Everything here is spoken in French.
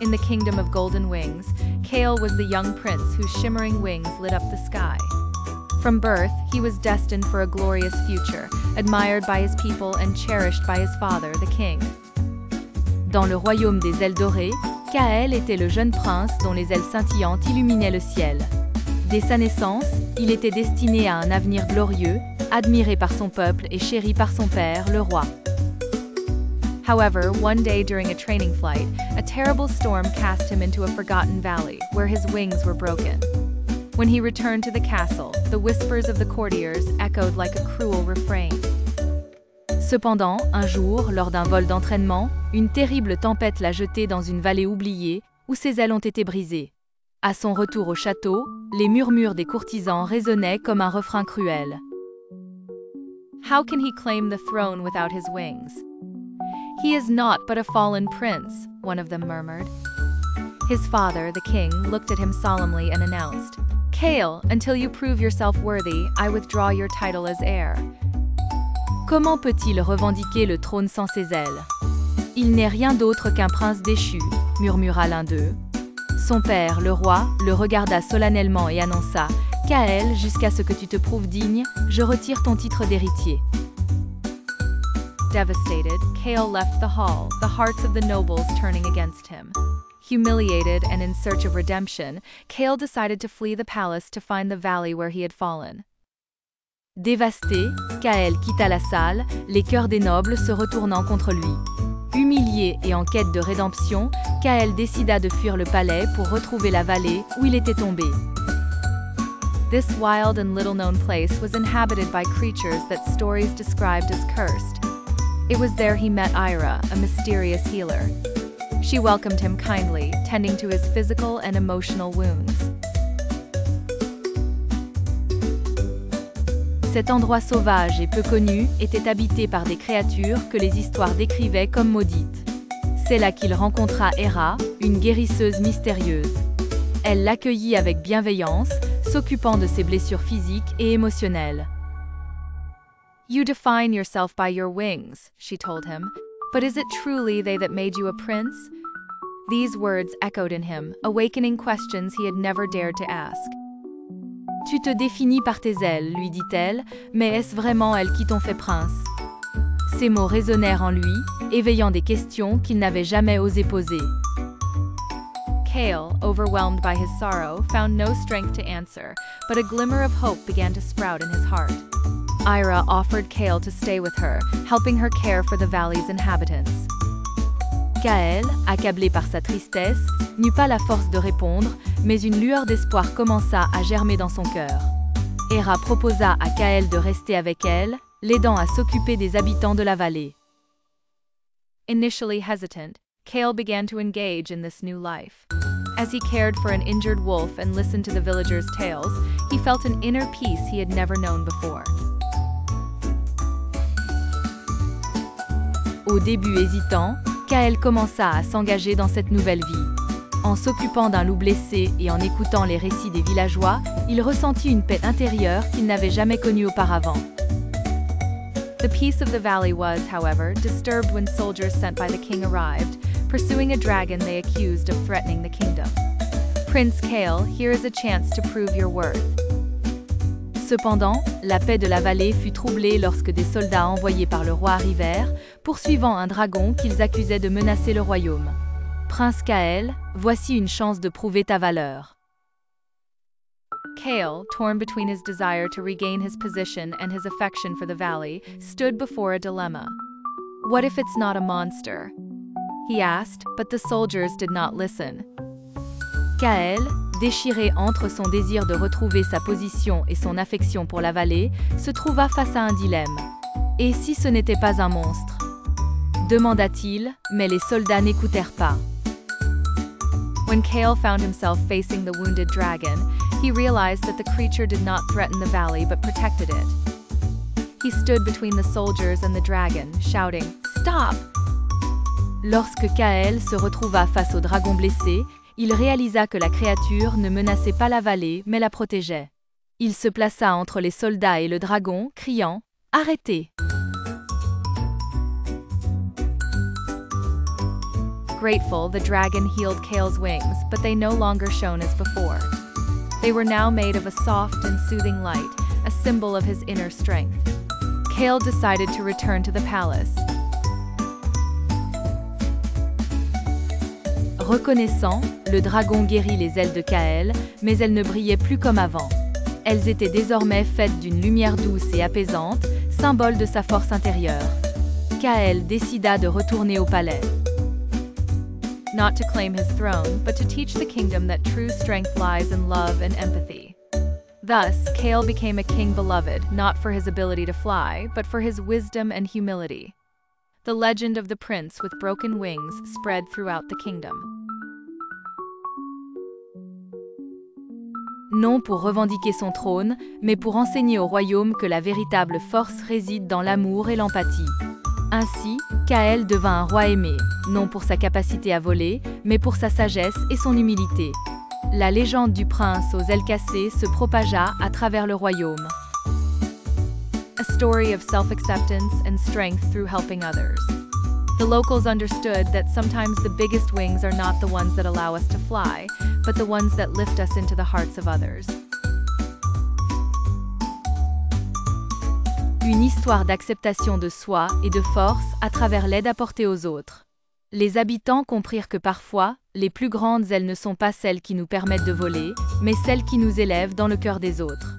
In the kingdom of golden wings, Kael was the young prince whose shimmering wings lit up the sky. From birth, he was destined for a glorious future, admired by his people and cherished by his father, the king. Dans le royaume des ailes dorées, Kael était le jeune prince dont les ailes scintillantes illuminaient le ciel. Dès sa naissance, il était destiné à un avenir glorieux, admiré par son peuple et chéri par son père, le roi. However, one day during a training flight, a terrible storm cast him into a forgotten valley, where his wings were broken. When he returned to the castle, the whispers of the courtiers echoed like a cruel refrain. Cependant, un jour, lors d'un vol d'entraînement, une terrible tempête l'a jeté dans une vallée oubliée, où ses ailes ont été brisées. À son retour au château, les murmures des courtisans résonnaient comme un refrain cruel. How can he claim the throne without his wings? He is not but a fallen prince, one of them murmured. His father, the king, looked at him solemnly and announced, Kael, until you prove yourself worthy, I withdraw your title as heir. Comment peut-il revendiquer le trône sans ses ailes? Il n'est rien d'autre qu'un prince déchu, murmura l'un d'eux. Son père, le roi, le regarda solennellement et annonça, Kael, jusqu'à ce que tu te prouves digne, je retire ton titre d'héritier. Devastated, Kael left the hall, the hearts of the nobles turning against him. Humiliated and in search of redemption, Kael decided to flee the palace to find the valley where he had fallen. Dévasté, Kael quitta la salle, les cœurs des nobles se retournant contre lui. Humilié et en quête de rédemption, Kael décida de fuir le palais pour retrouver la vallée où il était tombé. This wild and little-known place was inhabited by creatures that stories described as cursed. It was there he met Ira, a mysterious healer. She welcomed him kindly, tending to his physical and emotional wounds. Cet endroit sauvage et peu connu était habité par des créatures que les histoires décrivaient comme maudites. C'est là qu'il rencontra Hera, une guérisseuse mystérieuse. Elle l'accueillit avec bienveillance, s'occupant de ses blessures physiques et émotionnelles. You define yourself by your wings, she told him, but is it truly they that made you a prince? These words echoed in him, awakening questions he had never dared to ask. Tu te définis par tes ailes, lui dit-elle, mais est-ce vraiment elles qui t'ont fait prince? Ces mots résonnèrent en lui, éveillant des questions qu'il n'avait jamais osé poser. Kael, overwhelmed by his sorrow, found no strength to answer, but a glimmer of hope began to sprout in his heart. Ira offered Kael to stay with her, helping her care for the valley's inhabitants. Kael, accablé par sa tristesse, n'eut pas la force de répondre, mais une lueur d'espoir commença à germer dans son cœur. Hera proposa à Kael de rester avec elle, l'aidant à s'occuper des habitants de la vallée. Initially hesitant, Kael began to engage in this new life. As he cared for an injured wolf and listened to the villagers' tales, he felt an inner peace he had never known before. Au début hésitant, Kael commença à s'engager dans cette nouvelle vie. En s'occupant d'un loup blessé et en écoutant les récits des villageois, il ressentit une paix intérieure qu'il n'avait jamais connue auparavant. The peace of the valley was, however, disturbed when soldiers sent by the king arrived, pursuing a dragon they accused of threatening the kingdom. Prince Kael, here is a chance to prove your worth. Cependant, la paix de la vallée fut troublée lorsque des soldats envoyés par le roi arrivèrent, poursuivant un dragon qu'ils accusaient de menacer le royaume. Prince Kael, voici une chance de prouver ta valeur. Kael, torn between his desire to regain his position and his affection for the valley, stood before a dilemma. What if it's not a monster? He asked, but the soldiers did not listen. Kael, déchiré entre son désir de retrouver sa position et son affection pour la vallée, se trouva face à un dilemme. Et si ce n'était pas un monstre? Demanda-t-il, mais les soldats n'écoutèrent pas. When Kael found himself facing the wounded dragon, he realized that the creature did not threaten the valley but protected it. He stood between the soldiers and the dragon, shouting, "Stop!" Lorsque Kael se retrouva face au dragon blessé, il réalisa que la créature ne menaçait pas la vallée, mais la protégeait. Il se plaça entre les soldats et le dragon, criant « Arrêtez !» Grateful, the dragon healed Kale's wings, but they no longer shone as before. They were now made of a soft and soothing light, a symbol of his inner strength. Kale decided to return to the palace. Reconnaissant, le dragon guérit les ailes de Kael, mais elles ne brillaient plus comme avant. Elles étaient désormais faites d'une lumière douce et apaisante, symbole de sa force intérieure. Kael décida de retourner au palais. Not to claim his throne, but to teach the kingdom that true strength lies in love and empathy. Thus, Kale became a king beloved, not for his ability to fly, but for his wisdom and humility. The legend of the prince with broken wings spread throughout the kingdom. Non pour revendiquer son trône, mais pour enseigner au royaume que la véritable force réside dans l'amour et l'empathie. Ainsi, Kael devint un roi aimé, non pour sa capacité à voler, mais pour sa sagesse et son humilité. La légende du prince aux ailes cassées se propagea à travers le royaume. A story of self-acceptance and strength through helping others. The locals understood that sometimes the biggest wings are not the ones that allow us to fly, but the ones that lift us into the hearts of others. Une histoire d'acceptation de soi et de force à travers l'aide apportée aux autres. Les habitants comprirent que parfois, les plus grandes ailes ne sont pas celles qui nous permettent de voler, mais celles qui nous élèvent dans le cœur des autres.